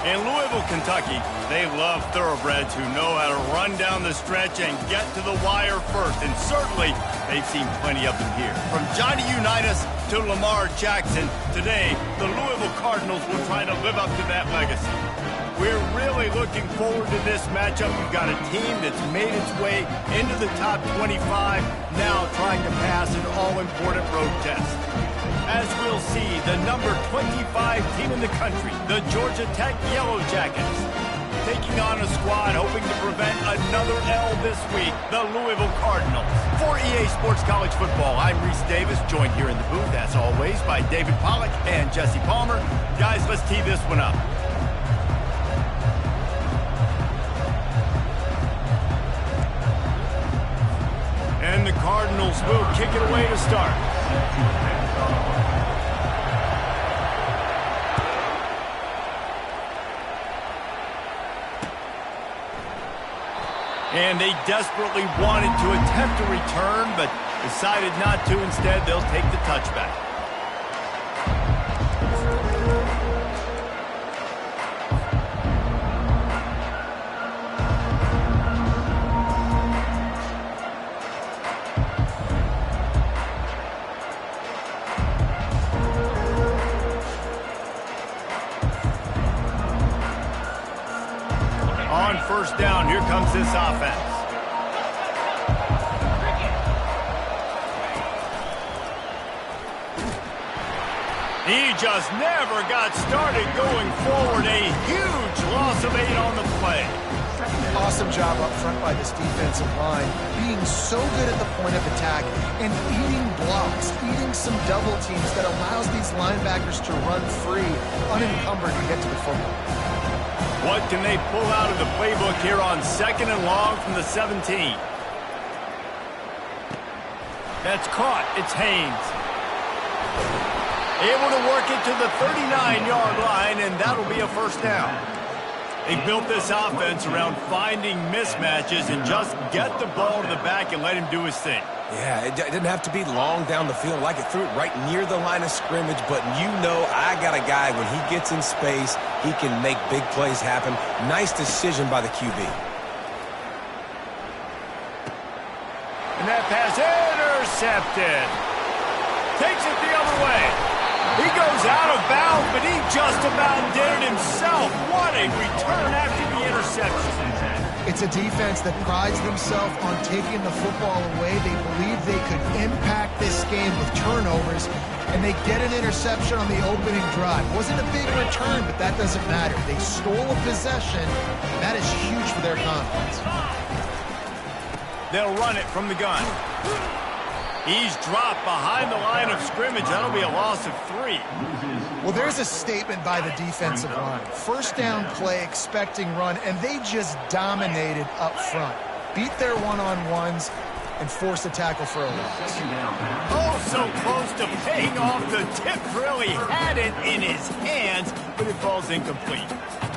In Louisville, Kentucky, they love thoroughbreds who know how to run down the stretch and get to the wire first. And certainly, they've seen plenty of them here. From Johnny Unitas to Lamar Jackson, today, the Louisville Cardinals will try to live up to that legacy. We're really looking forward to this matchup. You've got a team that's made its way into the top 25, now trying to pass an all-important road test. As we'll see, the number 25 team in the country, the Georgia Tech Yellow Jackets, taking on a squad hoping to prevent another L this week, the Louisville Cardinals. For EA Sports College Football, I'm Reese Davis, joined here in the booth, as always, by David Pollack and Jesse Palmer. Guys, let's tee this one up. And the Cardinals will kick it away to start. And they desperately wanted to attempt a return, but decided not to. Instead, they'll take the touchback. On first down, here comes this offense. He just never got started going forward. A huge loss of 8 on the play. Awesome job up front by this defensive line, being so good at the point of attack and eating blocks, eating some double teams that allows these linebackers to run free, unencumbered to get to the football. What can they pull out of the playbook here on 2nd and long from the 17? That's caught. It's Haynes. Able to work it to the 39-yard line, and that'll be a first down. They built this offense around finding mismatches and just get the ball to the back and let him do his thing. Yeah, it didn't have to be long down the field. Like it threw it right near the line of scrimmage, but you know I got a guy, when he gets in space, he can make big plays happen. Nice decision by the QB. And that pass intercepted. Takes it the other way. He goes out of bounds, but he just about did it himself. What a return after the interception. It's a defense that prides themselves on taking the football away. They believe they could impact this game with turnovers, and they get an interception on the opening drive. Wasn't a big return, but that doesn't matter. They stole a possession. That is huge for their confidence. They'll run it from the gun. He's dropped behind the line of scrimmage. That'll be a loss of 3. Well, there's a statement by the defensive line. First down play, expecting run, and they just dominated up front. Beat their one-on-ones and forced a tackle for a loss. Oh, so close to paying off. The tip really had it in his hands, but it falls incomplete.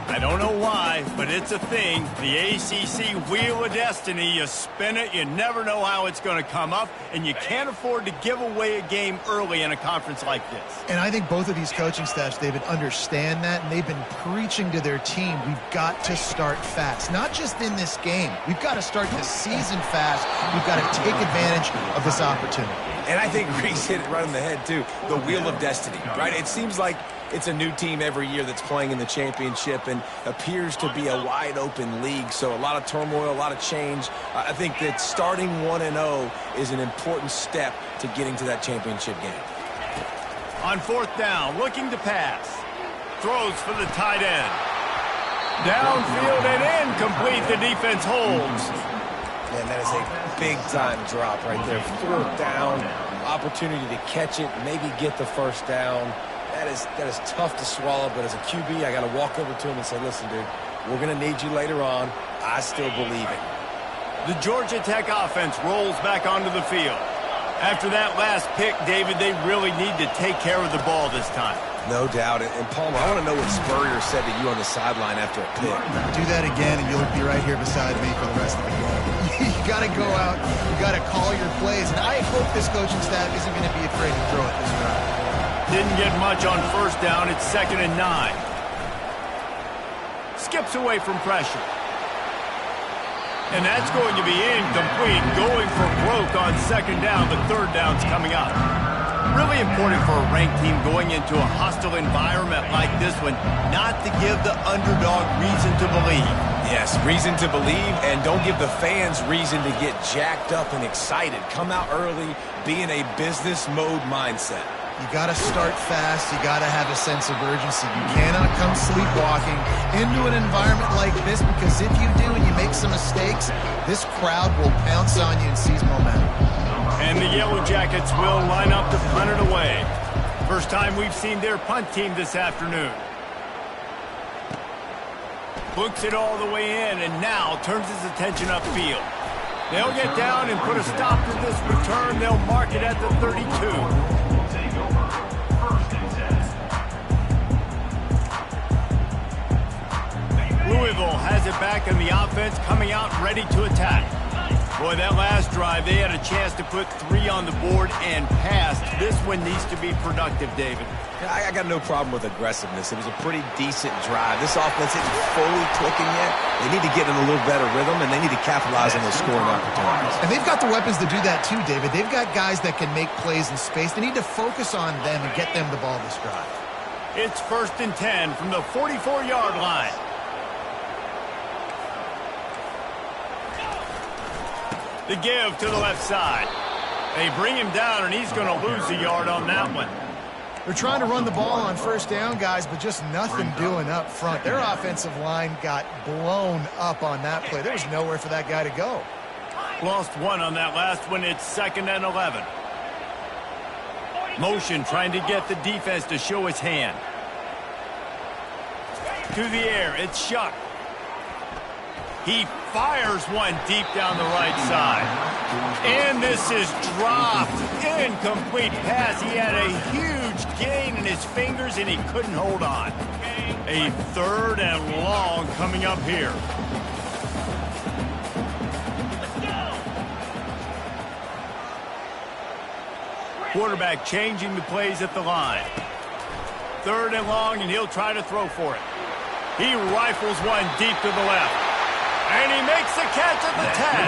I don't know why, but it's a thing. The ACC Wheel of Destiny, you spin it, you never know how it's going to come up, and you can't afford to give away a game early in a conference like this. And I think both of these coaching staffs, David, understand that, and they've been preaching to their team, we've got to start fast. Not just in this game. We've got to start the season fast. We've got to take advantage of this opportunity. And I think Reese hit it right on the head, too. The Wheel of Destiny, right? It seems like it's a new team every year that's playing in the championship and appears to be a wide-open league. So a lot of turmoil, a lot of change. I think that starting 1-0 is an important step to getting to that championship game. On fourth down, looking to pass. Throws for the tight end. Downfield and incomplete. The defense holds. Man, that is a big-time drop right there. 4th down, opportunity to catch it, maybe get the first down. That is tough to swallow, but as a QB, I got to walk over to him and say, listen, dude, we're going to need you later on. I still believe it. The Georgia Tech offense rolls back onto the field. After that last pick, David, they really need to take care of the ball this time. No doubt. And Palmer, I want to know what Spurrier said to you on the sideline after a pick. Do that again, and you'll be right here beside me for the rest of the game. You got to go out. You got to call your plays. And I hope this coaching staff isn't going to be afraid to throw it this drive. Didn't get much on first down. It's 2nd and 9. skips away from pressure. And that's going to be incomplete, going for broke on second down, but third down's coming up. Really important for a ranked team going into a hostile environment like this one, not to give the underdog reason to believe. Yes, reason to believe, and don't give the fans reason to get jacked up and excited. Come out early, be in a business mode mindset. You got to start fast. You got to have a sense of urgency. You cannot come sleepwalking into an environment like this, because if you do and you make some mistakes, this crowd will pounce on you and seize momentum. And the Yellow Jackets will line up to punt it away. First time we've seen their punt team this afternoon. Books it all the way in and now turns his attention upfield. They'll get down and put a stop to this return. They'll mark it at the 32. Louisville has it back in the offense, coming out ready to attack. Boy, that last drive, they had a chance to put 3 on the board and passed. This one needs to be productive, David. I got no problem with aggressiveness. It was a pretty decent drive. This offense isn't fully clicking yet. They need to get in a little better rhythm, and they need to capitalize on those scoring opportunities. And they've got the weapons to do that too, David. They've got guys that can make plays in space. They need to focus on them and get them the ball this drive. It's 1st and 10 from the 44-yard line. The give to the left side. They bring him down, and he's going to lose a yard on that one. They're trying to run the ball on first down, guys, but just nothing doing up front. Their offensive line got blown up on that play. There was nowhere for that guy to go. Lost 1 on that last one. It's 2nd and 11. Motion trying to get the defense to show his hand. To the air, it's Shuck. He fires one deep down the right side. And this is dropped. Incomplete pass. He had a huge gain in his fingers, and he couldn't hold on. A 3rd and long coming up here. Quarterback changing the plays at the line. 3rd and long, and he'll try to throw for it. He rifles one deep to the left. And he makes the catch at the 10.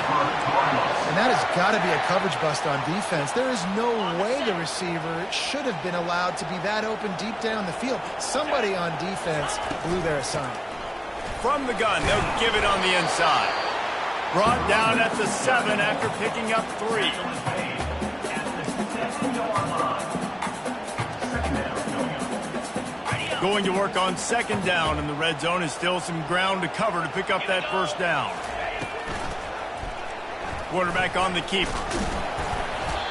And that has got to be a coverage bust on defense. There is no way the receiver should have been allowed to be that open deep down the field. Somebody on defense blew their assignment. From the gun, they'll give it on the inside. Brought down at the 7 after picking up 3. Going to work on 2nd down, and the red zone is still some ground to cover to pick up that 1st down. Quarterback on the keeper.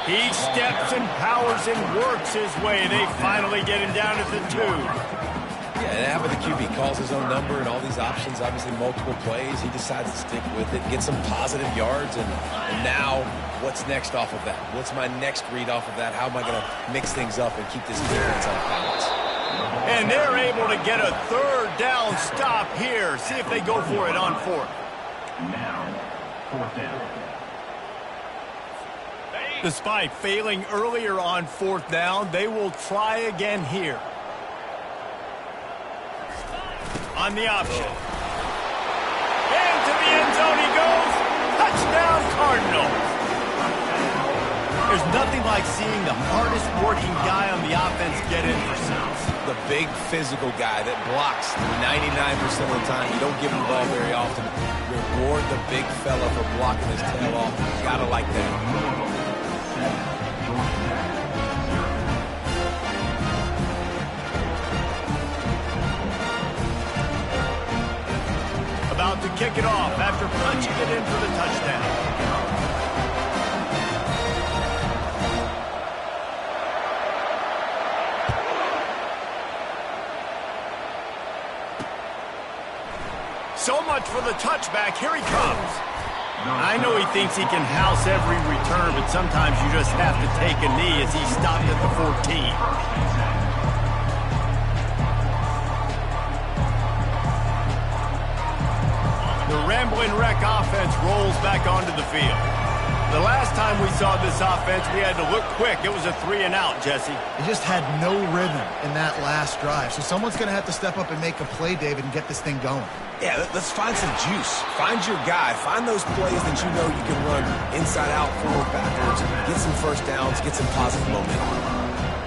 He steps and powers and works his way. They finally get him down at the 2. Yeah, and after the QB calls his own number and all these options, obviously multiple plays, he decides to stick with it, get some positive yards, and now what's next off of that? What's my next read off of that? How am I going to mix things up and keep this defense on balance? And they're able to get a 3rd down stop here. See if they go for it on 4th. Now, 4th down. Despite failing earlier on 4th down, they will try again here. On the option. Into the end zone he goes. Touchdown, Cardinals. There's nothing like seeing the hardest working guy on the offense get in for six. The big physical guy that blocks 99% of the time. You don't give him the ball very often. Reward the big fella for blocking his tail off. Gotta like that. About to kick it off after punching it in for the touchdown. So much for the touchback. Here he comes. I know he thinks he can house every return, but sometimes you just have to take a knee as he stopped at the 14. The Rambling Wreck offense rolls back onto the field. The last time we saw this offense, we had to look quick. It was a 3-and-out, Jesse. They just had no rhythm in that last drive. So someone's going to have to step up and make a play, David, and get this thing going. Yeah, let's find some juice. Find your guy. Find those plays that you know you can run inside out, forward, backwards, get some first downs, get some positive momentum.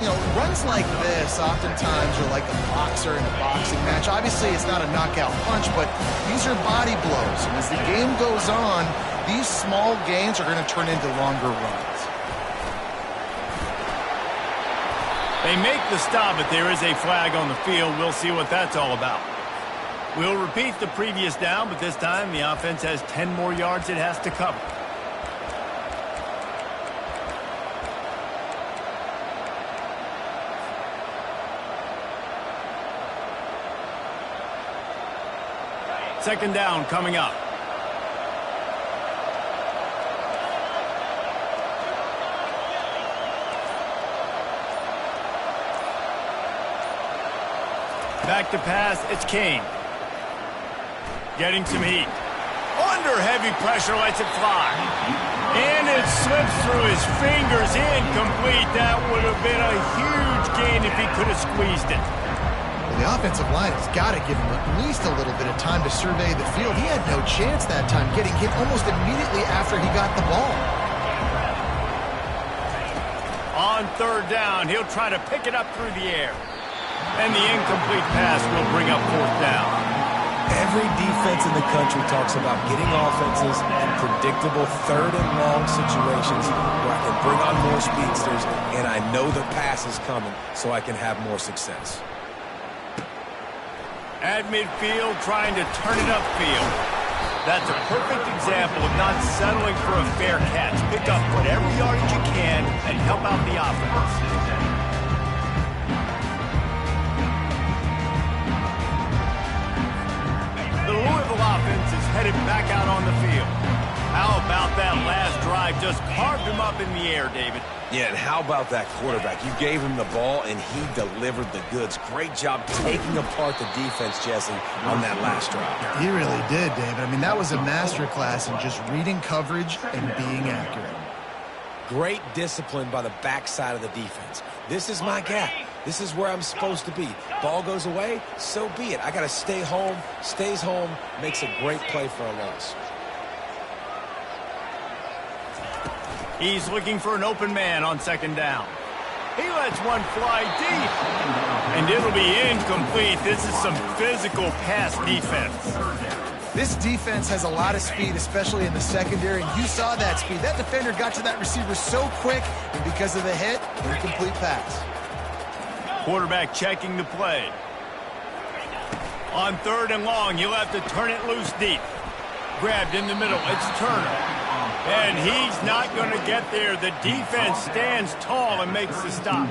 You know, runs like this oftentimes are like a boxer in a boxing match. Obviously, it's not a knockout punch, but these are body blows. And as the game goes on, these small gains are going to turn into longer runs. They make the stop, but there is a flag on the field. We'll see what that's all about. We'll repeat the previous down, but this time the offense has 10 more yards it has to cover. Second down coming up. Back to pass, it's Kane. Getting some heat. Under heavy pressure, lets it fly. And it slips through his fingers, incomplete. That would have been a huge gain if he could have squeezed it. Well, the offensive line has got to give him at least a little bit of time to survey the field. He had no chance that time, getting hit almost immediately after he got the ball. On third down, he'll try to pick it up through the air. And the incomplete pass will bring up fourth down. Every defense in the country talks about getting offenses in predictable third and long situations where I can bring on more speedsters and I know the pass is coming so I can have more success. At midfield, trying to turn it upfield. That's a perfect example of not settling for a fair catch. Pick up whatever yardage you can and help out the offense. The Louisville offense is headed back out on the field. How about that last drive? Just carved him up in the air, David. Yeah, and how about that quarterback? You gave him the ball, and he delivered the goods. Great job taking apart the defense, Jesse, on that last drive. He really did, David. I mean, that was a masterclass in just reading coverage and being accurate. Great discipline by the backside of the defense. This is my gap. This is where I'm supposed to be. Ball goes away, so be it. I got to stay home, stays home, makes a great play for a loss. He's looking for an open man on second down. He lets one fly deep. And it'll be incomplete. This is some physical pass defense. This defense has a lot of speed, especially in the secondary, and you saw that speed. That defender got to that receiver so quick, and because of the hit, incomplete pass. Quarterback checking the play. On third and long, you'll have to turn it loose deep. Grabbed in the middle, it's Turner. And he's not going to get there. The defense stands tall and makes the stop.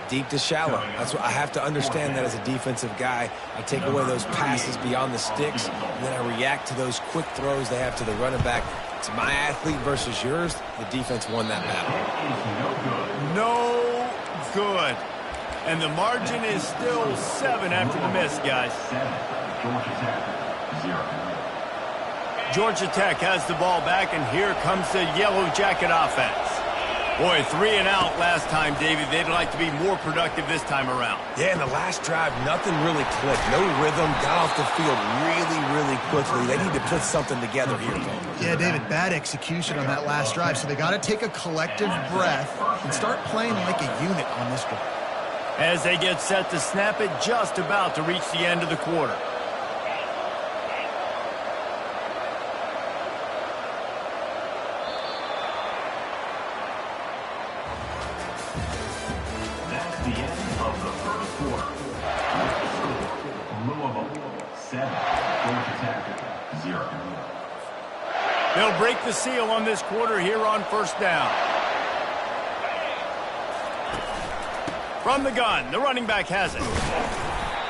Deep to shallow. That's what I have to understand that as a defensive guy. I take away those passes beyond the sticks, and then I react to those quick throws they have to the running back. It's my athlete versus yours. The defense won that battle. No good. And the margin is still 7 after the miss, guys. Georgia Tech has the ball back, and here comes the Yellow Jacket offense. Boy, 3 and out last time, David. They'd like to be more productive this time around. Yeah, in the last drive, nothing really clicked. No rhythm, got off the field really quickly. They need to put something together here, Cole. Yeah, David, bad execution on that last drive, so they got to take a collective breath and start playing like a unit on this drive. As they get set to snap it, just about to reach the end of the quarter. The end of the first quarter. Louisville 7, Georgia Tech 0. They'll break the seal on this quarter here on first down. From the gun, the running back has it.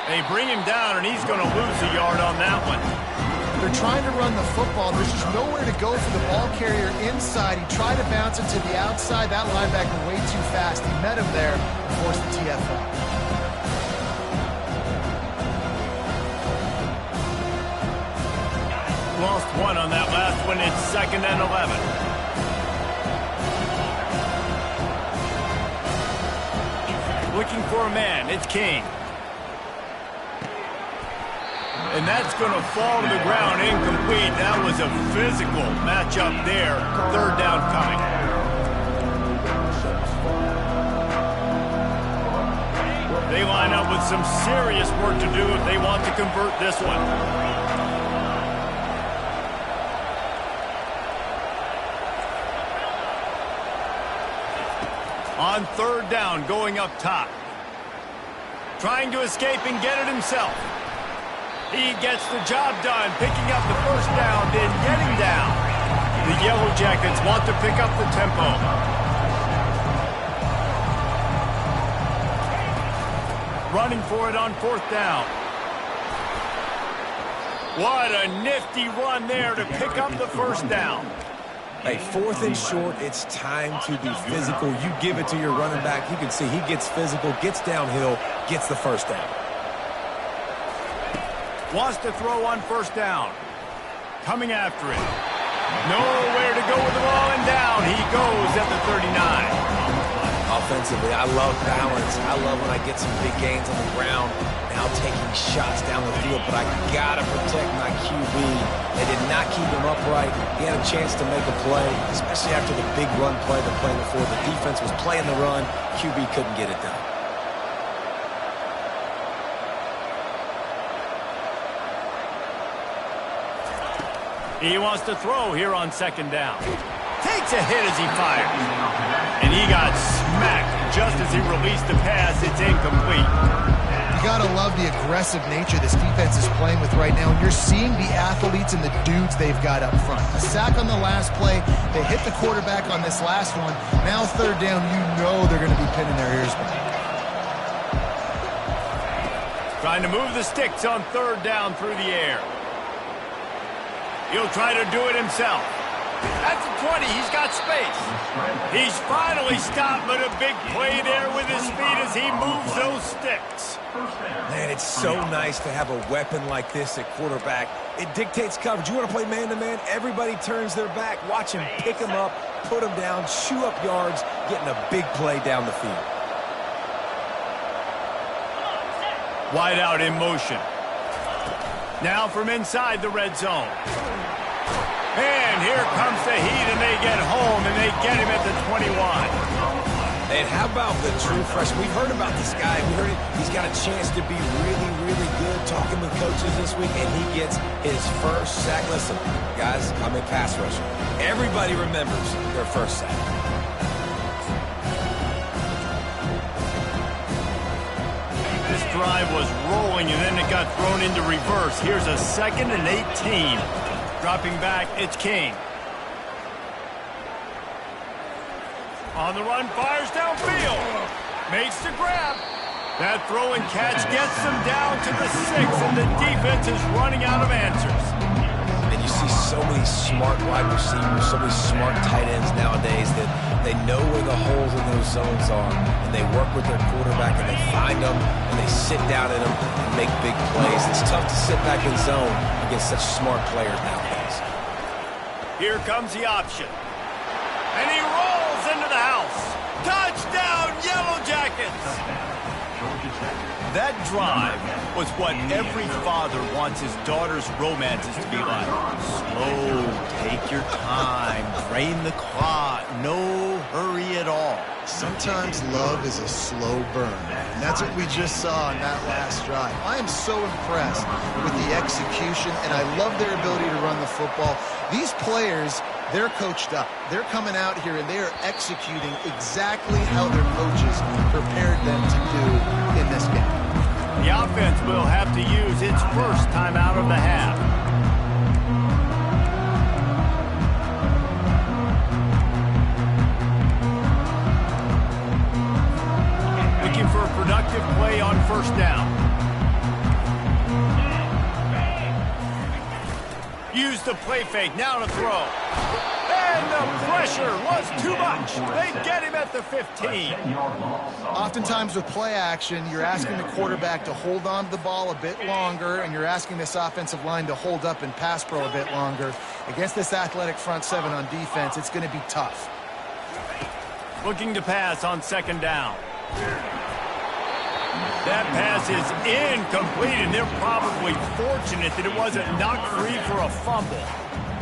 They bring him down, and he's going to lose a yard on that one. They're trying to run the football. There's just nowhere to go for the ball carrier inside. He tried to bounce it to the outside. That linebacker way too fast. He met him there and forced the TFL. Lost one on that last one. It's 2nd and 11. Looking for a man. It's King. And that's going to fall to the ground incomplete. That was a physical matchup there. Third down coming. They line up with some serious work to do if they want to convert this one. On third down, going up top. Trying to escape and get it himself. He gets the job done, picking up the first down, then getting down. The Yellow Jackets want to pick up the tempo. Running for it on fourth down. What a nifty run there to pick up the first down. Hey, fourth and short, it's time to be physical. You give it to your running back. You can see he gets physical, gets downhill, gets the first down. Wants to throw on first down. Coming after it. Nowhere to go with the ball, and down he goes at the 39. Offensively, I love balance. I love when I get some big gains on the ground. Now taking shots down the field, but I gotta protect my QB. They did not keep him upright. He had a chance to make a play, especially after the big run play they're playing before. The defense was playing the run. QB couldn't get it done. He wants to throw here on second down. Takes a hit as he fires. And he got smacked just as he released the pass. It's incomplete. You got to love the aggressive nature this defense is playing with right now. And you're seeing the athletes and the dudes they've got up front. A sack on the last play. They hit the quarterback on this last one. Now third down, you know they're going to be pinning their ears back. Trying to move the sticks on third down through the air. He'll try to do it himself. At the 20, he's got space. He's finally stopped, but a big play there with his feet as he moves those sticks. Man, it's so nice to have a weapon like this at quarterback. It dictates coverage. You want to play man-to-man? Everybody turns their back. Watch him pick him up, put him down, chew up yards, getting a big play down the field. Wide out in motion. Now from inside the red zone. And here comes the heat, and they get home, and they get him at the 21. And how about the true freshman? We've heard about this guy. We heard he's got a chance to be really, really good. Talking with coaches this week, and he gets his first sack. Listen, guys, I'm a pass rusher. Everybody remembers their first sack. This drive was rolling, and then it got thrown into reverse. Here's a 2nd and 18. Dropping back, it's King. On the run, fires downfield. Makes the grab. That throw and catch gets them down to the 6, and the defense is running out of answers. And you see so many smart wide receivers, so many smart tight ends nowadays that they know where the holes in those zones are, and they work with their quarterback, and they find them, and they sit down in them and make big plays. It's tough to sit back in zone against such smart players nowadays. Here comes the option. And he rolls into the house. Touchdown, Yellow Jackets! That drive was what every father wants his daughter's romances to be like. Slow, take your time, drain the clock, no hurry at all. Sometimes love is a slow burn, and that's what we just saw in that last drive. I am so impressed with the execution, and I love their ability to run the football. These players, they're coached up. They're coming out here, and they are executing exactly how their coaches prepared them to do in this game. The offense will have to use its first time out of the half. Looking for a productive play on first down. Use the play fake, now to throw. And the pressure was too much. They get him at the 15. Oftentimes with play action, you're asking the quarterback to hold on to the ball a bit longer, and you're asking this offensive line to hold up and pass pro a bit longer. Against this athletic front seven on defense, it's going to be tough. Looking to pass on second down. That pass is incomplete, and they're probably fortunate that it wasn't knocked free for a fumble.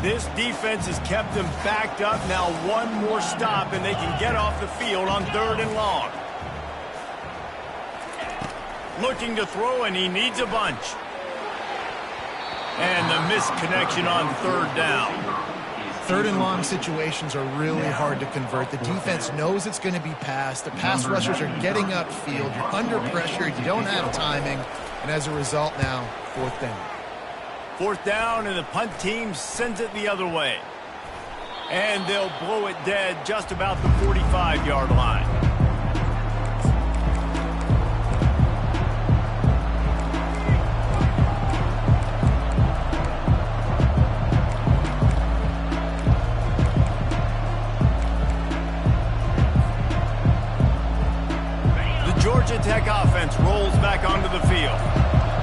This defense has kept them backed up. Now one more stop, and they can get off the field on 3rd and long. Looking to throw, and he needs a bunch. And the missed connection on 3rd down. 3rd and long situations are really hard to convert. The defense knows it's going to be passed. The pass rushers are getting upfield. You're under pressure. You don't have timing. And as a result now, 4th down. 4th down, and the punt team sends it the other way. And they'll blow it dead just about the 45-yard line. Georgia Tech offense rolls back onto the field.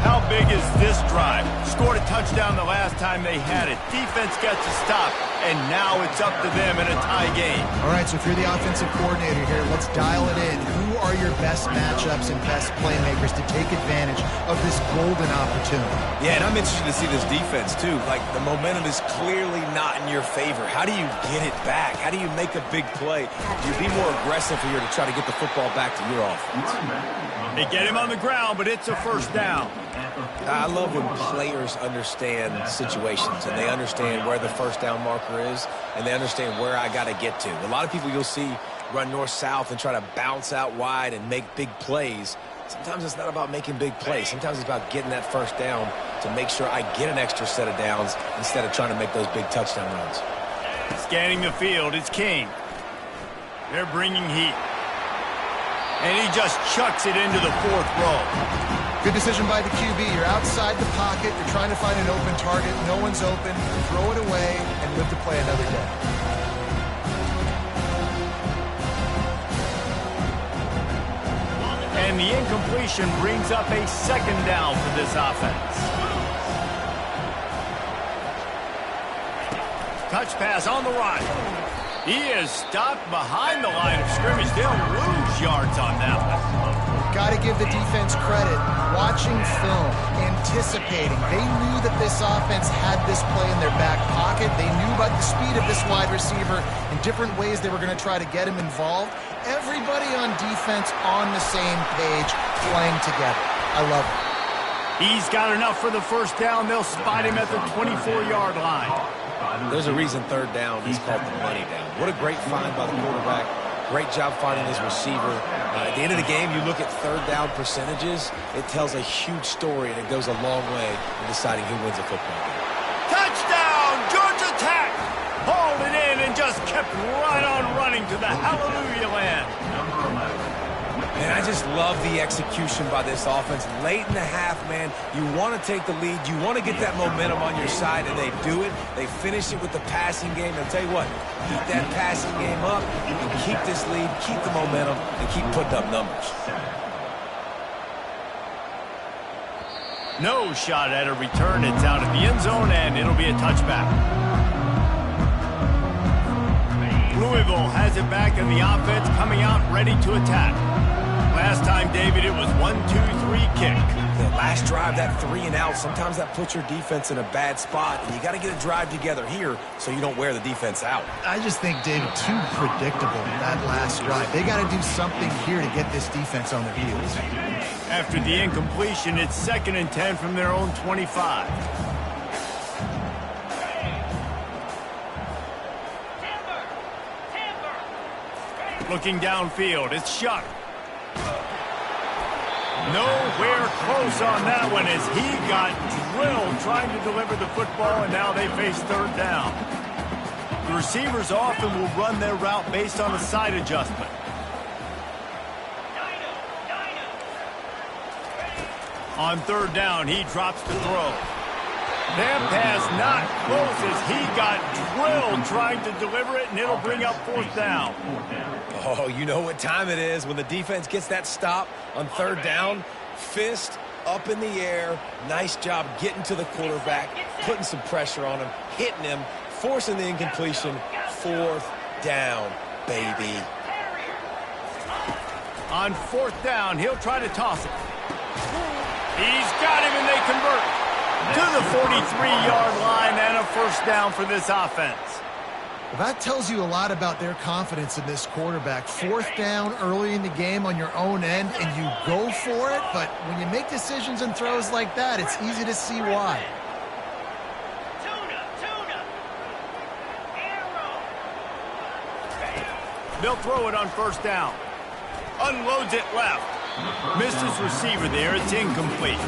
How big is this drive? Scored a touchdown the last time they had it. Defense gets a stop, and now it's up to them in a tie game. All right, so if you're the offensive coordinator here, let's dial it in. Who are your best matchups and best playmakers to take advantage of this golden opportunity? Yeah, and I'm interested to see this defense, too. Like, the momentum is clearly not in your favor. How do you get it back? How do you make a big play? You be more aggressive here to try to get the football back to your offense. They get him on the ground, but it's a 1st down. I love when players understand situations and they understand where the 1st down marker is and they understand where I got to get to. A lot of people you'll see run north-south and try to bounce out wide and make big plays. Sometimes it's not about making big plays. Sometimes it's about getting that 1st down to make sure I get an extra set of downs instead of trying to make those big touchdown runs. Scanning the field, it's King. They're bringing heat. And he just chucks it into the 4th row. Good decision by the QB. You're outside the pocket. You're trying to find an open target. No one's open. Throw it away and live to play another day. And the incompletion brings up a 2nd down for this offense. Touch pass on the right. He is stopped behind the line of scrimmage. They'll lose yards on that one. Got to give the defense credit. Watching film, anticipating. They knew that this offense had this play in their back pocket. They knew about the speed of this wide receiver in different ways they were going to try to get him involved. Everybody on defense on the same page, playing together. I love it. He's got enough for the 1st down. They'll spot him at the 24-yard line. There's a reason 3rd down is called the money down. What a great find by the quarterback. Great job finding his receiver. At the end of the game, you look at 3rd down percentages. It tells a huge story, and it goes a long way in deciding who wins a football game. Touchdown, Georgia Tech! Hauled it in and just kept right on running to the hallelujah land. And I just love the execution by this offense. Late in the half, man, you want to take the lead. You want to get that momentum on your side, and they do it. They finish it with the passing game. And I'll tell you what, keep that passing game up, and keep this lead, keep the momentum, and keep putting up numbers. No shot at a return. It's out of the end zone, and it'll be a touchback. Louisville has it back in the offense, coming out ready to attack. Last time, David, it was 1-2-3 kick. The last drive, that 3 and out, sometimes that puts your defense in a bad spot, and you got to get a drive together here so you don't wear the defense out. I just think, David, too predictable that last drive. They got to do something here to get this defense on their heels. After the incompletion, it's 2nd and 10 from their own 25. Looking downfield, it's Shuck. Nowhere close on that one as he got drilled trying to deliver the football, and now they face 3rd down. The receivers often will run their route based on a side adjustment. On 3rd down, he drops to throw. That pass not close as he got drilled trying to deliver it, and it'll bring up 4th down. Oh, you know what time it is when the defense gets that stop on 3rd down. Fist up in the air. Nice job getting to the quarterback, putting some pressure on him, hitting him, forcing the incompletion. 4th down, baby. On 4th down, he'll try to toss it. He's got him, and they convert to the 43-yard line, and a first down for this offense. Well, that tells you a lot about their confidence in this quarterback. Fourth down early in the game on your own end, and you go for it, but when you make decisions and throws like that, it's easy to see why. They'll throw it on first down. Unloads it left. Missed his receiver there. It's incomplete.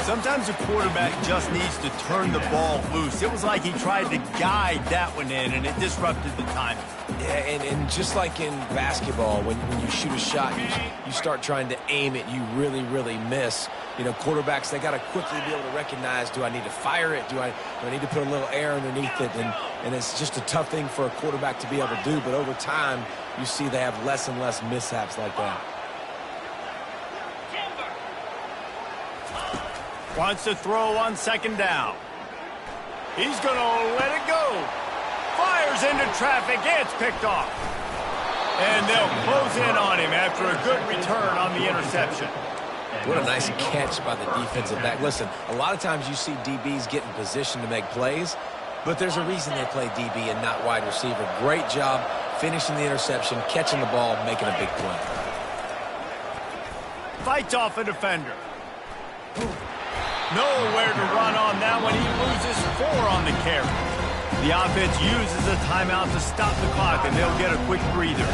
Sometimes a quarterback just needs to turn the ball loose. It was like he tried to guide that one in, and it disrupted the timing. Yeah, and just like in basketball, when you shoot a shot, you start trying to aim it, you really miss. You know, quarterbacks, they got to quickly be able to recognize, do I need to fire it? Do I need to put a little air underneath it? And it's just a tough thing for a quarterback to be able to do, but over time, you see they have less and less mishaps like that. Wants to throw on second down. He's going to let it go. Fires into traffic. It's picked off. And they'll close in on him after a good return on the interception. What a nice catch by the defensive back. Listen, a lot of times you see DBs get in position to make plays, but there's a reason they play DB and not wide receiver. Great job finishing the interception, catching the ball, making a big play. Fights off a defender. Nowhere to run on that one. He loses 4 on the carry. The offense uses a timeout to stop the clock, and they'll get a quick breather.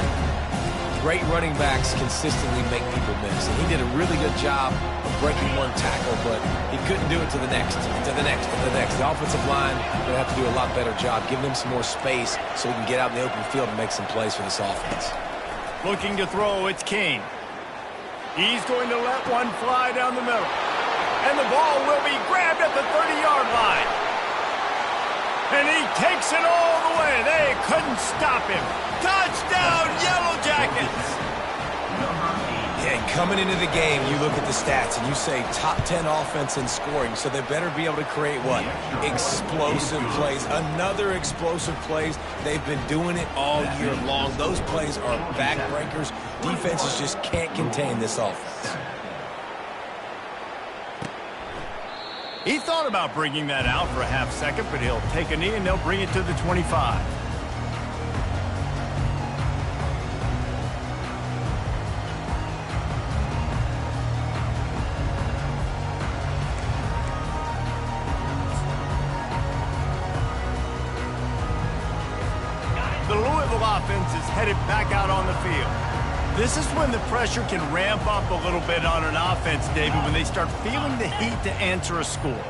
Great running backs consistently make people miss, and he did a really good job of breaking one tackle, but he couldn't do it to the next, to the next, to the next. The offensive line will have to do a lot better job, giving him some more space so he can get out in the open field and make some plays for this offense. Looking to throw, it's King. He's going to let one fly down the middle. And the ball will be grabbed at the 30-yard line. And he takes it all the way. They couldn't stop him. Touchdown, Yellow Jackets! Yeah, coming into the game, you look at the stats and you say top 10 offense in scoring, so they better be able to create what? Explosive plays. Another explosive plays. They've been doing it all year long. Those plays are backbreakers. Defenses just can't contain this offense. He thought about bringing that out for a half second, but he'll take a knee and they'll bring it to the 25. The Louisville offense is headed back out on the field. This is when the pressure can ramp up a little bit on an offense, David, when they start feeling the heat to answer a score.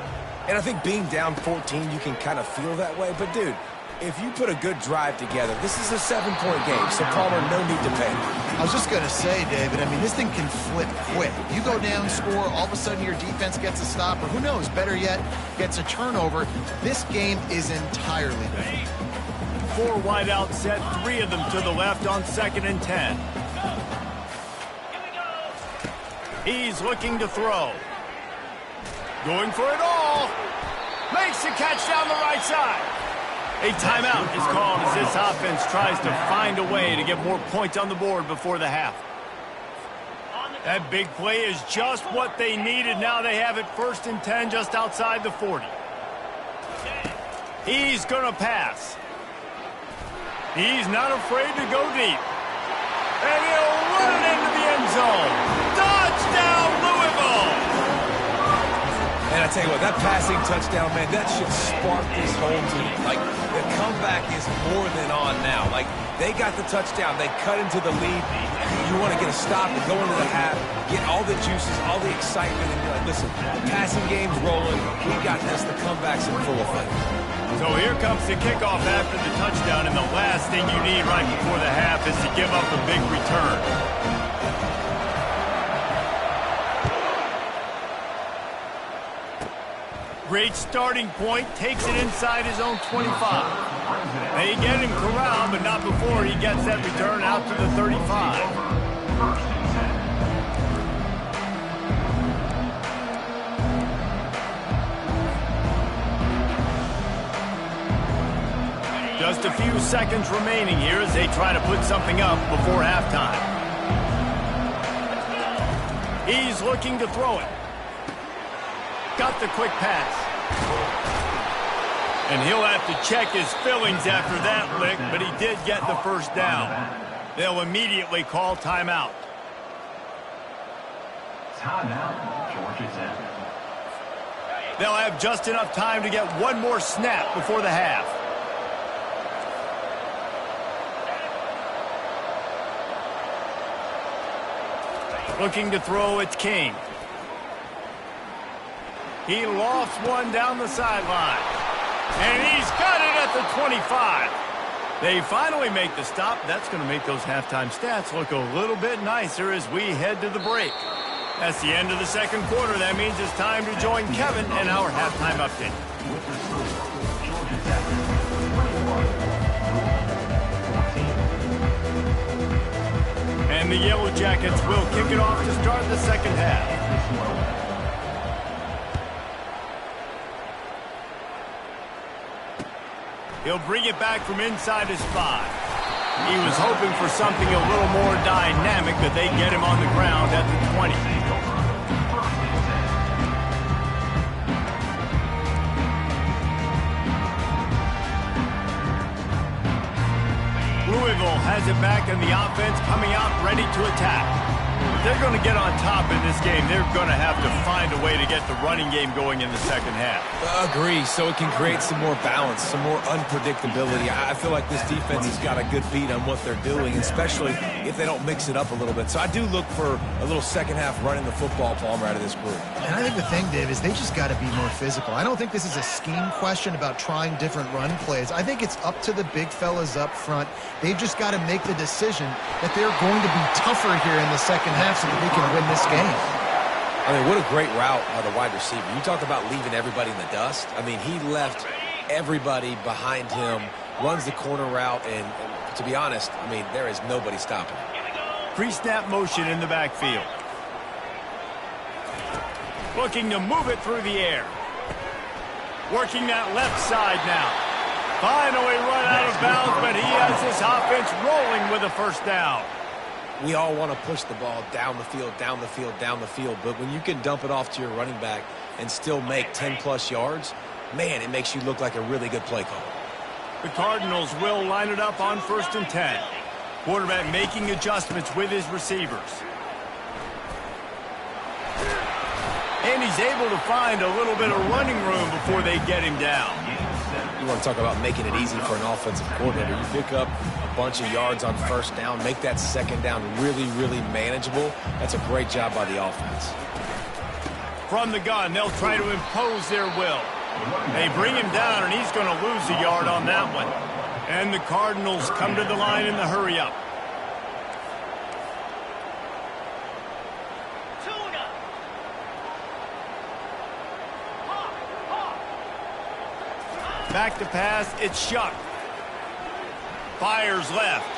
And I think being down 14, you can kind of feel that way. But, dude, if you put a good drive together, this is a 7-point game, so Palmer, no need to panic. I was just going to say, David, I mean, this thing can flip quick. You go down, score, all of a sudden your defense gets a stop, or who knows, better yet, gets a turnover. This game is entirely different. 4 wideouts set, 3 of them to the left on 2nd and 10. He's looking to throw. Going for it all. Makes the catch down the right side. A timeout is called as this offense tries to find a way to get more points on the board before the half. That big play is just what they needed. Now they have it 1st and 10 just outside the 40. He's going to pass. He's not afraid to go deep. And he'll run it into the end zone. Touchdown, Louisville! And I tell you what, that passing touchdown, man, that should spark this whole team. Like, the comeback is more than on now. Like, they got the touchdown. They cut into the lead. You want to get a stop and go into the half, get all the juices, all the excitement, and be like, listen, the passing game's rolling. We got this. The comeback's in full effect. So here comes the kickoff after the touchdown, and the last thing you need right before the half is to give up a big return. Great starting point, takes it inside his own 25. They get him corralled, but not before he gets that return out to the 35. Just a few seconds remaining here as they try to put something up before halftime. He's looking to throw it. got the quick pass. And he'll have to check his feelings after that lick, but he did get the first down. They'll immediately call timeout. Timeout, Georgia Tech. They'll have just enough time to get one more snap before the half. Looking to throw, it's King. He lofts one down the sideline. And he's got it at the 25. They finally make the stop. That's going to make those halftime stats look a little bit nicer as we head to the break. That's the end of the second quarter. That means it's time to join Kevin and our halftime update. With the score, Georgia Tech 21, And the Yellow Jackets will kick it off to start the second half. He'll bring it back from inside his 5. He was hoping for something a little more dynamic, but they get him on the ground at the 20. Louisville has it back, and the offense coming out ready to attack. If they're going to get on top in this game, they're going to have to find a way to get the running game going in the second half. Agree, so it can create some more balance, some more unpredictability. I feel like this defense has got a good beat on what they're doing, especially if they don't mix it up a little bit. So I do look for a little second half running the football, Palmer, out of this group. And I think the thing, Dave, is they just got to be more physical. I don't think this is a scheme question about trying different run plays. I think it's up to the big fellas up front. They've just got to make the decision that they're going to be tougher here in the second half so that they can win this game. I mean, what a great route by the wide receiver. You talk about leaving everybody in the dust. I mean, he left everybody behind him, runs the corner route, and to be honest, I mean, there is nobody stopping him. Pre-snap motion in the backfield. Looking to move it through the air. Working that left side now. Finally run out of bounds, but he has this offense rolling with a first down. We all want to push the ball down the field, down the field, down the field, but when you can dump it off to your running back and still make 10-plus yards, man, it makes you look like a really good play caller. The Cardinals will line it up on 1st and 10. Quarterback making adjustments with his receivers. And he's able to find a little bit of running room before they get him down. You want to talk about making it easy for an offensive coordinator. You pick up a bunch of yards on first down, make that second down really, really manageable. That's a great job by the offense. From the gun, they'll try to impose their will. They bring him down, and he's going to lose a yard on that one. And the Cardinals come to the line in the hurry-up. Back to pass, it's Shuck. Fires left.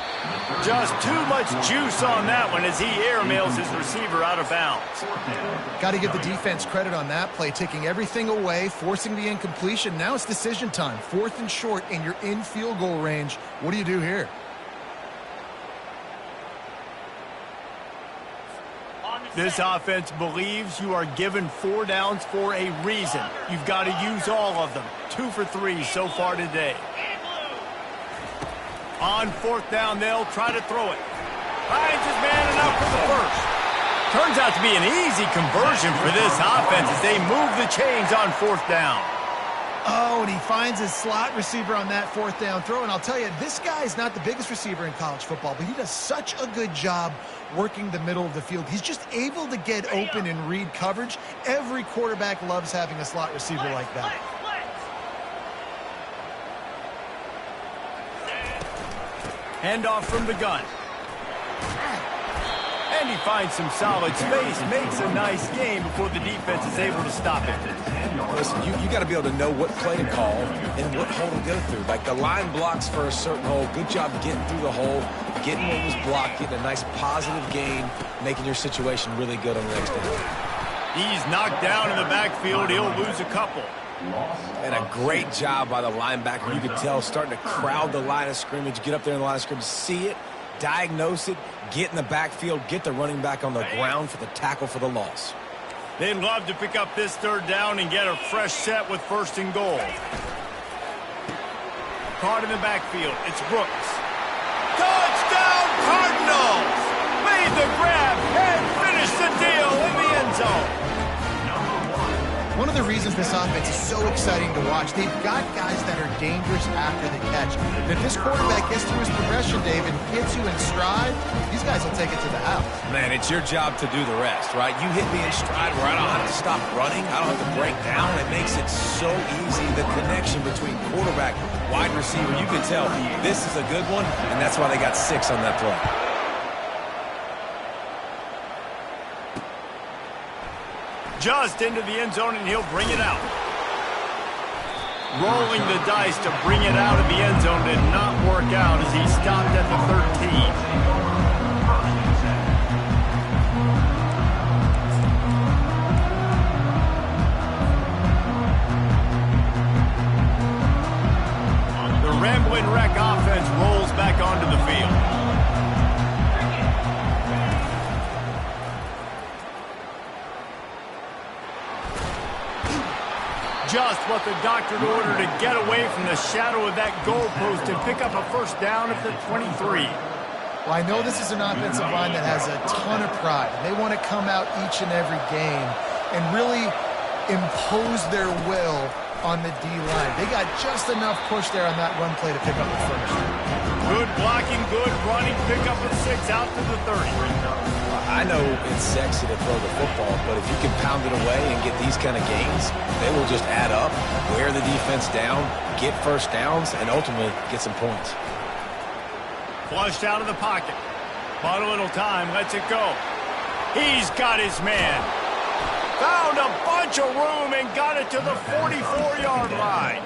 Just too much juice on that one as he airmails his receiver out of bounds. Got to give the defense credit on that play, taking everything away, forcing the incompletion. Now it's decision time. 4th and short, and you're in field goal range. What do you do here? This offense believes you are given 4 downs for a reason. You've got to use all of them. 2 for 3 so far today. On 4th down, they'll try to throw it. Finds his man enough for the first. Turns out to be an easy conversion for this offense as they move the chains on 4th down. Oh, and he finds his slot receiver on that 4th down throw. And I'll tell you, this guy's not the biggest receiver in college football, but he does such a good job working the middle of the field. He's just able to get open and read coverage. Every quarterback loves having a slot receiver like that. Handoff from the gun. And he finds some solid space, makes a nice game before the defense is able to stop it. Listen, you got to be able to know what play to call and what hole to go through. Like the line blocks for a certain hole. Good job getting through the hole, getting what was blocked, getting a nice positive gain, making your situation really good on the next down. He's knocked down in the backfield. He'll lose a couple. And a great job by the linebacker. You could tell starting to crowd the line of scrimmage, get up there in the line of scrimmage, see it, diagnose it, get in the backfield, get the running back on the ground for the tackle for the loss. They'd love to pick up this third down and get a fresh set with first and goal. Caught in the backfield. It's Brooks. Touchdown, Cardinals! Made the grab and finished the deal in the end zone. One of the reasons this offense is so exciting to watch, they've got guys that are dangerous after the catch. And if this quarterback gets through his progression, David, hits you in stride, these guys will take it to the house. Man, it's your job to do the rest, right? You hit me in stride where I don't have to stop running. I don't have to break down. It makes it so easy. The connection between quarterback, wide receiver, you can tell this is a good one, and that's why they got 6 on that play. Just into the end zone, and he'll bring it out. Rolling the dice to bring it out of the end zone did not work out as he stopped at the 13. The Rambling Wreck offense rolls back onto the field. Just what the doctor ordered to get away from the shadow of that goalpost and pick up a first down at the 23. Well, I know this is an offensive line that has a ton of pride. They want to come out each and every game and really impose their will on the D-line. They got just enough push there on that run play to pick up the first. Good blocking, good running, pick up of 6 out to the 30. I know it's sexy to throw the football, but if you can pound it away and get these kind of gains, they will just add up, wear the defense down, get first downs, and ultimately get some points. Flushed out of the pocket. Bought a little time, lets it go. He's got his man. Found a bunch of room and got it to the 44-yard line.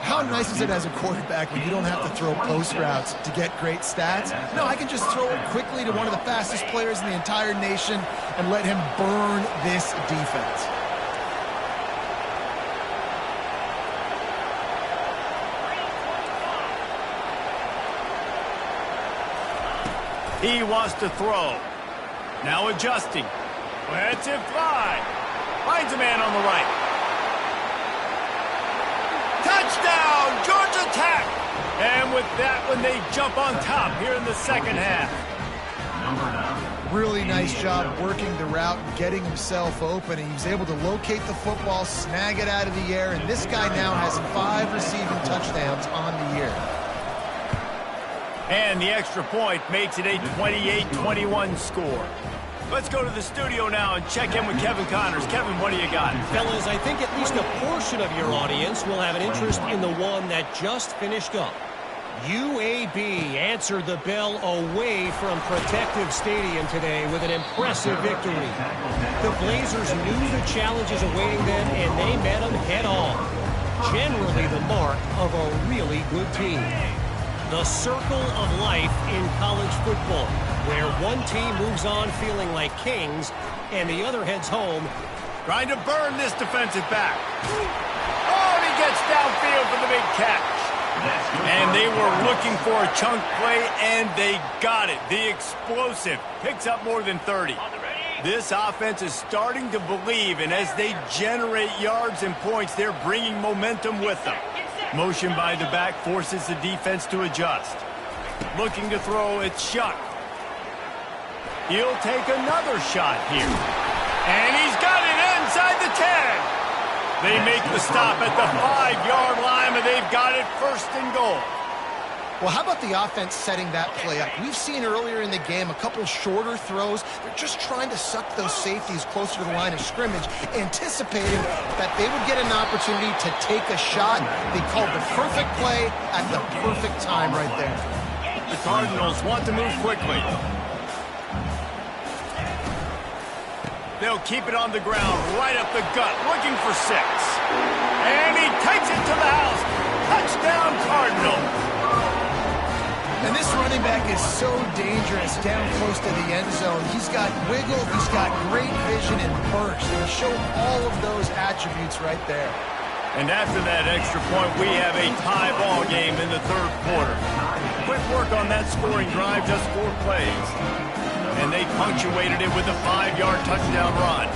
How nice is it as a quarterback when you don't have to throw post routes to get great stats? No, I can just throw it quickly to one of the fastest players in the entire nation and let him burn this defense. He wants to throw. Now adjusting. Lets it fly. Finds a man on the right. Touchdown, Georgia Tech! And with that one, they jump on top here in the second half. Really nice job working the route and getting himself open. And he was able to locate the football, snag it out of the air, and this guy now has 5 receiving touchdowns on the year. And the extra point makes it a 28-21 score. Let's go to the studio now and check in with Kevin Connors. Kevin, what do you got? Fellas, I think at least a portion of your audience will have an interest in the one that just finished up. UAB answered the bell away from Protective Stadium today with an impressive victory. The Blazers knew the challenges awaiting them, and they met them head-on. Generally the mark of a really good team. The circle of life in college football, where one team moves on feeling like kings and the other heads home. Trying to burn this defensive back. Oh, and he gets downfield for the big catch. And they were looking for a chunk play, and they got it. The explosive picks up more than 30. This offense is starting to believe, and as they generate yards and points, they're bringing momentum with them. Motion by the back forces the defense to adjust. Looking to throw, it's Shuck. He'll take another shot here. And he's got it inside the 10. They make the stop at the 5-yard line, and they've got it first and goal. Well, how about the offense setting that play up? We've seen earlier in the game a couple shorter throws. They're just trying to suck those safeties closer to the line of scrimmage, anticipating that they would get an opportunity to take a shot. They called the perfect play at the perfect time right there. The Cardinals want to move quickly. They'll keep it on the ground, right up the gut, looking for 6. And he takes it to the house. Touchdown, Cardinals. And this running back is so dangerous down close to the end zone. He's got wiggle, he's got great vision and burst. And he showed all of those attributes right there. And after that extra point, we have a tie ball game in the third quarter. Quick work on that scoring drive, just 4 plays. And they punctuated it with a 5-yard touchdown run.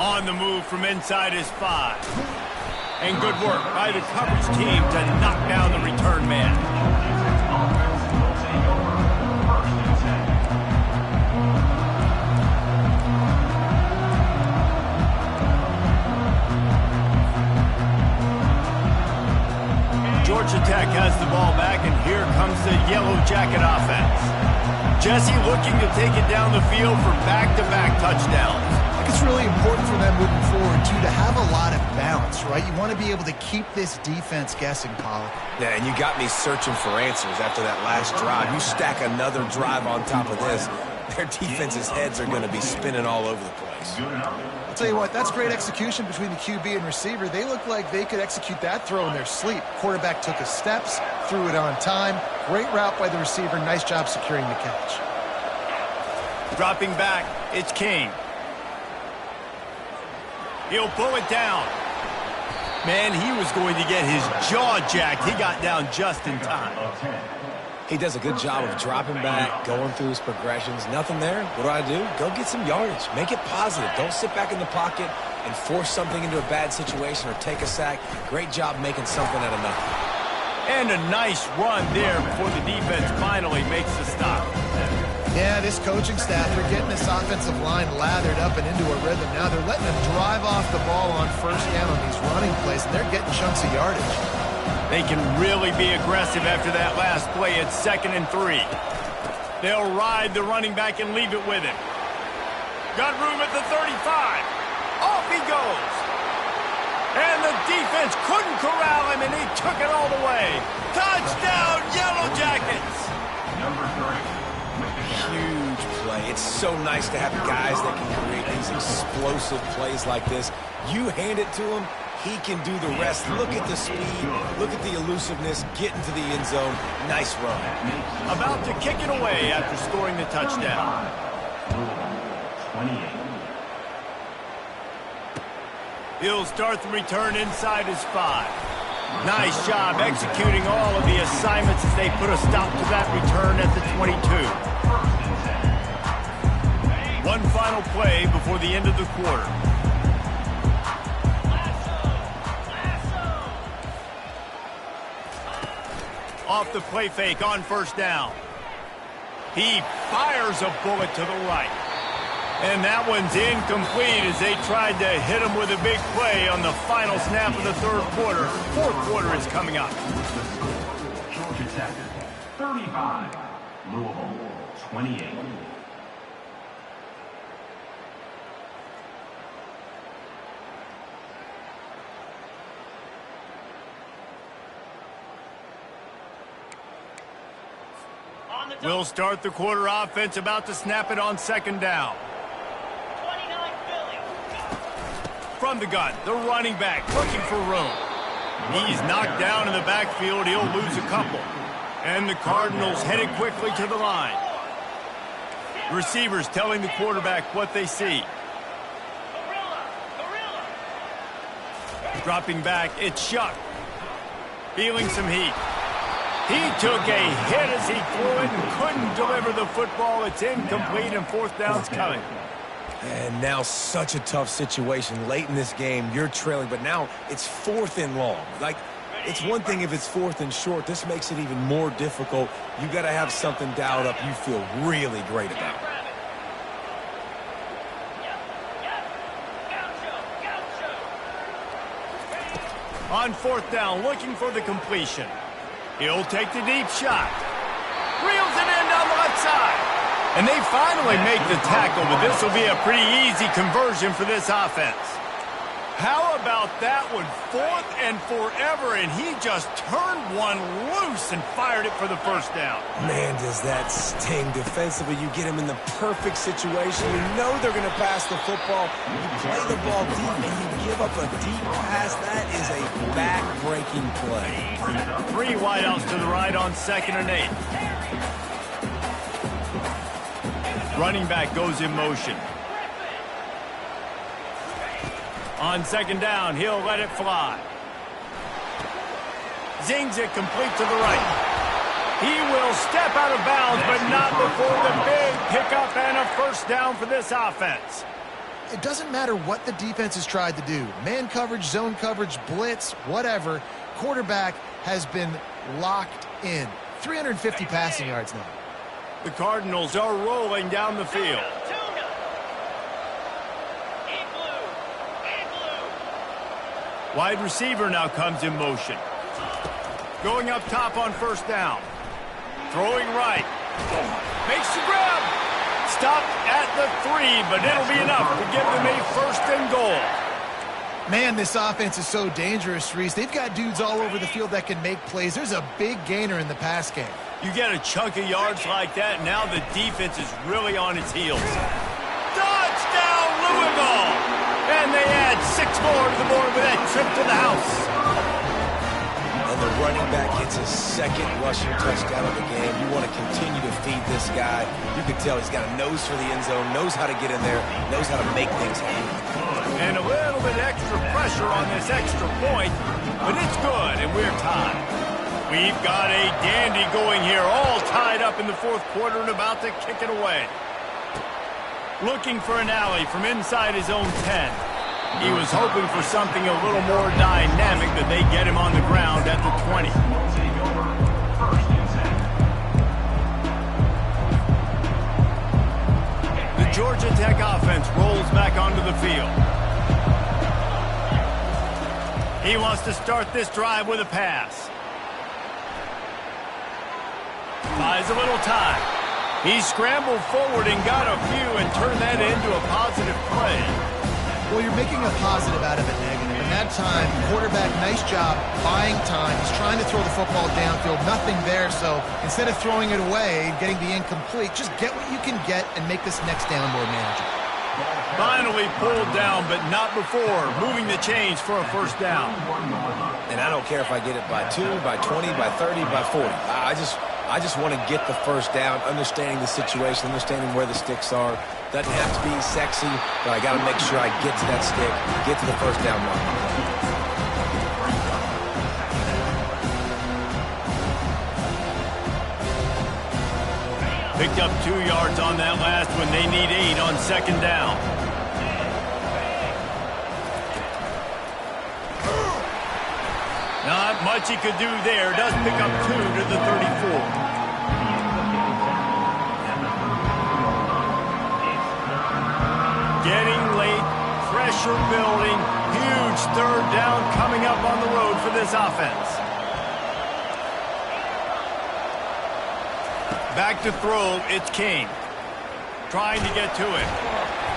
On the move from inside his 5. And good work by the coverage team to knock down the return man. Georgia Tech has the ball back, and here comes the Yellow Jacket offense. Jesse looking to take it down the field for back-to-back touchdowns. I think it's really important for them moving forward, too, to have a lot of balance, right? You want to be able to keep this defense guessing, Pollock. Yeah, and you got me searching for answers after that last drive. You stack another drive on top of this, their defense's heads are going to be spinning all over the place. I'll tell you what, that's great execution between the QB and receiver. They look like they could execute that throw in their sleep. Quarterback took his steps, threw it on time. Great route by the receiver. Nice job securing the catch. Dropping back, it's King. He'll pull it down. Man, he was going to get his jaw jacked. He got down just in time. He does a good job of dropping back, going through his progressions. Nothing there. What do? Go get some yardage. Make it positive. Don't sit back in the pocket and force something into a bad situation or take a sack. Great job making something out of nothing. And a nice run there before the defense finally makes the stop. Yeah, this coaching staff, they're getting this offensive line lathered up and into a rhythm. Now they're letting them drive off the ball on first down on these running plays, and they're getting chunks of yardage. They can really be aggressive after that last play. It's 2nd and 3. They'll ride the running back and leave it with him. Got room at the 35. Off he goes. And the defense couldn't corral him, and he took it all the way. Touchdown, Yellow Jackets! Number 3. Huge play. It's so nice to have guys that can create these explosive plays like this. You hand it to him, he can do the rest. Look at the speed. Look at the elusiveness. Get into the end zone. Nice run. About to kick it away after scoring the touchdown. 28. He'll start the return inside his 5. Nice job executing all of the assignments as they put a stop to that return at the 22. One final play before the end of the quarter. Off the play fake on first down. He fires a bullet to the right. And that one's incomplete as they tried to hit him with a big play on the final snap of the third quarter. Fourth quarter is coming up. Georgia Tech, 35. Louisville, 28. We'll start the quarter offense, about to snap it on 2nd down. From the gun, the running back looking for room. He's knocked down in the backfield. He'll lose a couple. And the Cardinals headed quickly to the line. Receivers telling the quarterback what they see. Dropping back, it's Shuck. Feeling some heat. He took a hit as he threw it and couldn't deliver the football. It's incomplete and 4th down's coming. And now such a tough situation. Late in this game, you're trailing, but now it's 4th and long. Like, it's one thing if it's 4th and short. This makes it even more difficult. You got to have something dialed up you feel really great about. On 4th down, looking for the completion. He'll take the deep shot. Reels it in down the left side. And they finally make the tackle, but this will be a pretty easy conversion for this offense. How about that one? 4th and forever, and he just turned one loose and fired it for the first down. Man, does that sting. Defensively, you get him in the perfect situation. You know they're going to pass the football. You play the ball deep, and you give up a deep pass. That is a back-breaking play. 3 wideouts to the right on 2nd and 8. Running back goes in motion. On 2nd down, he'll let it fly. Zings it complete to the right. He will step out of bounds, but not before the big pickup and a first down for this offense. it doesn't matter what the defense has tried to do. Man coverage, zone coverage, blitz, whatever. Quarterback has been locked in. 350 passing yards now. The Cardinals are rolling down the field. Wide receiver now comes in motion. Going up top on first down. Throwing right. Makes the grab. Stopped at the 3, but it'll be enough to give them a first and goal. Man, this offense is so dangerous, Reese. They've got dudes all over the field that can make plays. There's a big gainer in the pass game. You get a chunk of yards like that, now the defense is really on its heels. Touchdown, Louisville! And they add 6 more to the board with that trip to the house. And the running back gets his second rushing touchdown of the game. You want to continue to feed this guy. You can tell he's got a nose for the end zone, knows how to get in there, knows how to make things happen. And a little bit extra pressure on this extra point, but it's good, and we're tied. We've got a dandy going here, all tied up in the fourth quarter and about to kick it away. Looking for an alley from inside his own 10. He was hoping for something a little more dynamic, that they get him on the ground at the 20. The Georgia Tech offense rolls back onto the field. He wants to start this drive with a pass. Buys a little time. He scrambled forward and got a few and turned that into a positive play. Well, you're making a positive out of a negative. And that time, quarterback, nice job buying time. He's trying to throw the football downfield. Nothing there, so instead of throwing it away and getting the incomplete, just get what you can get and make this next down more manageable. Finally pulled down, but not before. Moving the chains for a first down. And I don't care if I get it by 2, by 20, by 30, by 40. I just want to get the first down, understanding the situation, understanding where the sticks are. Doesn't have to be sexy, but I got to make sure I get to that stick, get to the first down mark. Picked up 2 yards on that last one. They need 8 on second down. Not much he could do there. Does pick up 2 to the 34. Getting late, pressure building, huge third down coming up on the road for this offense. Back to throw, it's King. Trying to get to it.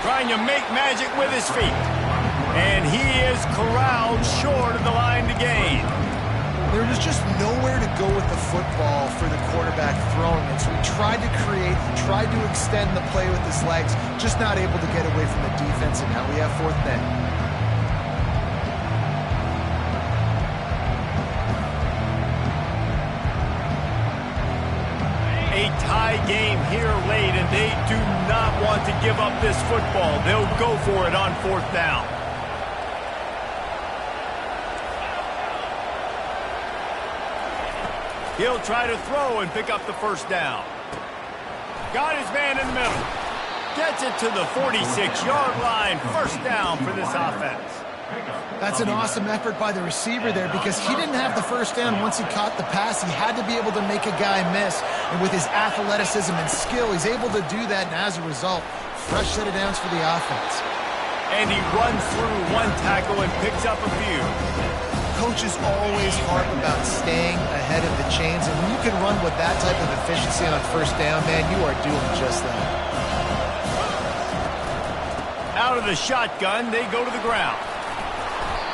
Trying to make magic with his feet. And he is corralled short of the line to gain. There was just nowhere to go with the football for the quarterback throwing it. So he tried to create, tried to extend the play with his legs, just not able to get away from the defense, and now we have fourth down. A tie game here late, and they do not want to give up this football. They'll go for it on fourth down. He'll try to throw and pick up the first down. Got his man in the middle. Gets it to the 46-yard line. First down for this offense. That's an awesome effort by the receiver there, because he didn't have the first down once he caught the pass. He had to be able to make a guy miss. And with his athleticism and skill, he's able to do that. And as a result, fresh set of downs for the offense. And he runs through one tackle and picks up a few. Coaches always harp about staying ahead of the chains, and when you can run with that type of efficiency on first down, man, you are doing just that. Out of the shotgun, they go to the ground.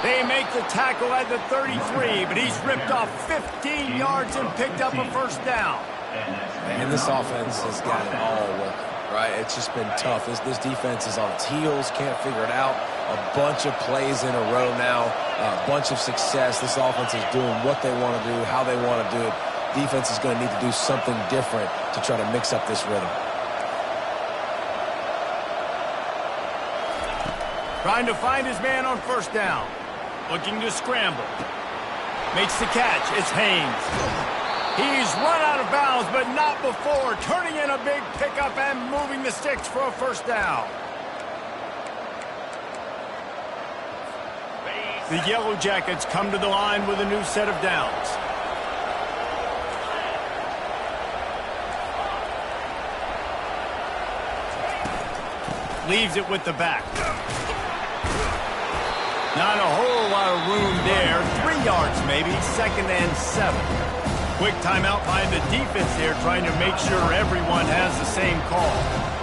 They make the tackle at the 33, but he's ripped off 15 yards and picked up a first down. And this offense has got it all working, right? It's just been tough. This defense is on its heels, can't figure it out. A bunch of plays in a row now, a bunch of success. This offense is doing what they want to do, how they want to do it. Defense is going to need to do something different to try to mix up this rhythm. Trying to find his man on first down. Looking to scramble. Makes the catch. It's Haynes. He's run out of bounds, but not before. Turning in a big pickup and moving the sticks for a first down. The Yellow Jackets come to the line with a new set of downs. Leaves it with the back. Not a whole lot of room there. 3 yards maybe, 2nd and 7. Quick timeout by the defense there, trying to make sure everyone has the same call.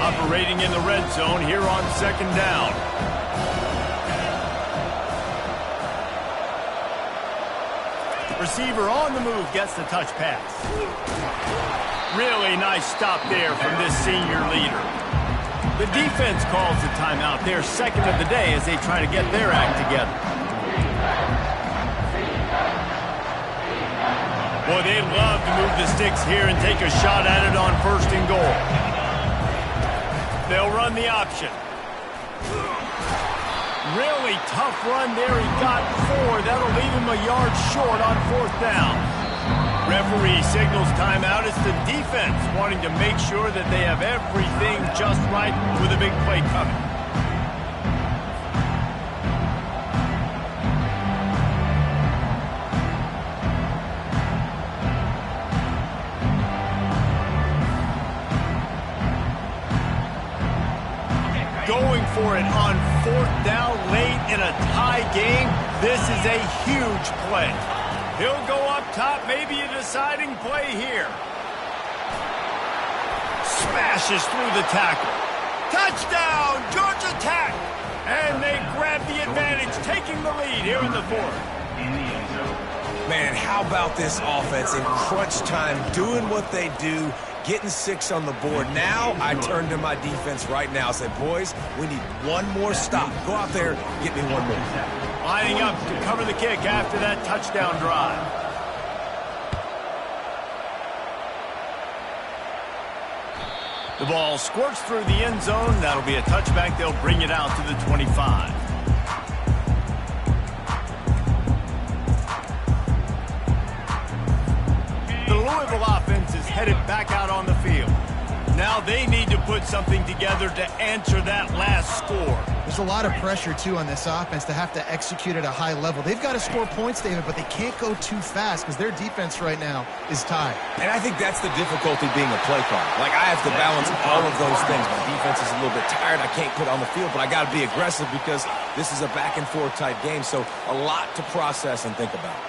Operating in the red zone here on 2nd down. Receiver on the move gets the touch pass. Really nice stop there from this senior leader. The defense calls the timeout, their 2nd of the day, as they try to get their act together. Boy, they love to move the sticks here and take a shot at it on 1st and goal. They'll run the option. Really tough run there. He got 4. That'll leave him a yard short on 4th down. Referee signals timeout. It's the defense wanting to make sure that they have everything just right with a big play coming. Going for it on 4th down late in a tie game. This is a huge play. He'll go up top, maybe a deciding play here. Smashes through the tackle. Touchdown, Georgia Tech! And they grab the advantage, taking the lead here in the 4th. Man, how about this offense in crunch time, doing what they do, getting 6 on the board. Now I turn to my defense right now. I said, boys, we need one more stop. Go out there, get me one more. Lining up to cover the kick after that touchdown drive. The ball squirts through the end zone. That'll be a touchback. They'll bring it out to the 25. The Louisville offense is headed back out on the field. Now they need to put something together to answer that last score. There's a lot of pressure, too, on this offense to have to execute at a high level. They've got to score points, David, but they can't go too fast because their defense right now is tied. And I think that's the difficulty being a play caller. Like, I have to balance all of those things. My defense is a little bit tired. I can't put on the field, but I got to be aggressive because this is a back-and-forth type game, so a lot to process and think about.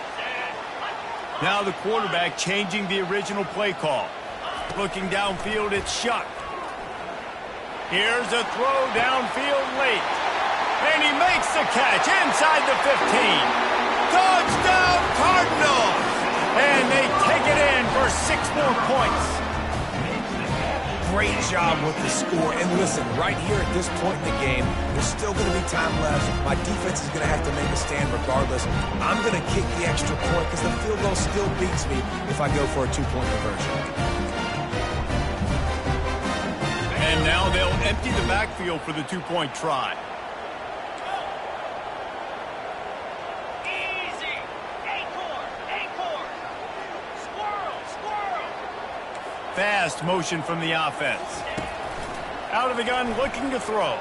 Now the quarterback changing the original play call. Looking downfield, it's Shuck. Here's a throw downfield late. And he makes the catch inside the 15. Touchdown Cardinals! And they take it in for 6 more points. Great job with the score. And listen, right here at this point in the game, there's still going to be time left. My defense is going to have to make a stand regardless. I'm going to kick the extra point because the field goal still beats me if I go for a 2-point conversion. And now they'll empty the backfield for the 2-point try. Easy. Acorn. Squirrel. Fast motion from the offense. Out of the gun, looking to throw.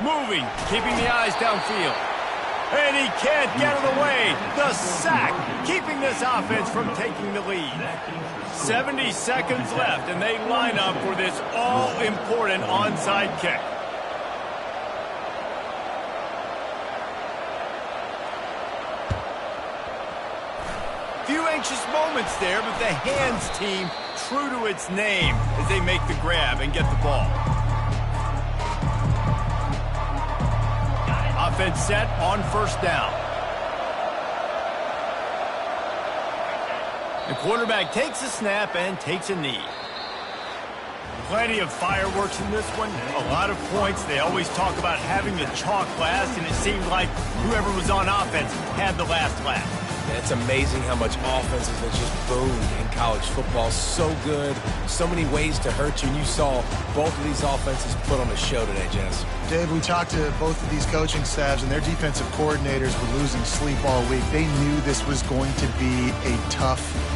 Moving, keeping the eyes downfield. And he can't get it away. The sack, keeping this offense from taking the lead. 70 seconds left, and they line up for this all-important onside kick. Few anxious moments there, but the hands team true to its name as they make the grab and get the ball. Offense set on 1st down. The quarterback takes a snap and takes a knee. Plenty of fireworks in this one. A lot of points. They always talk about having the chalk last, and it seemed like whoever was on offense had the last laugh. It's amazing how much offenses have just boomed in college football. So good. So many ways to hurt you. And you saw both of these offenses put on a show today, Jess. Dave, we talked to both of these coaching staffs, and their defensive coordinators were losing sleep all week. They knew this was going to be a tough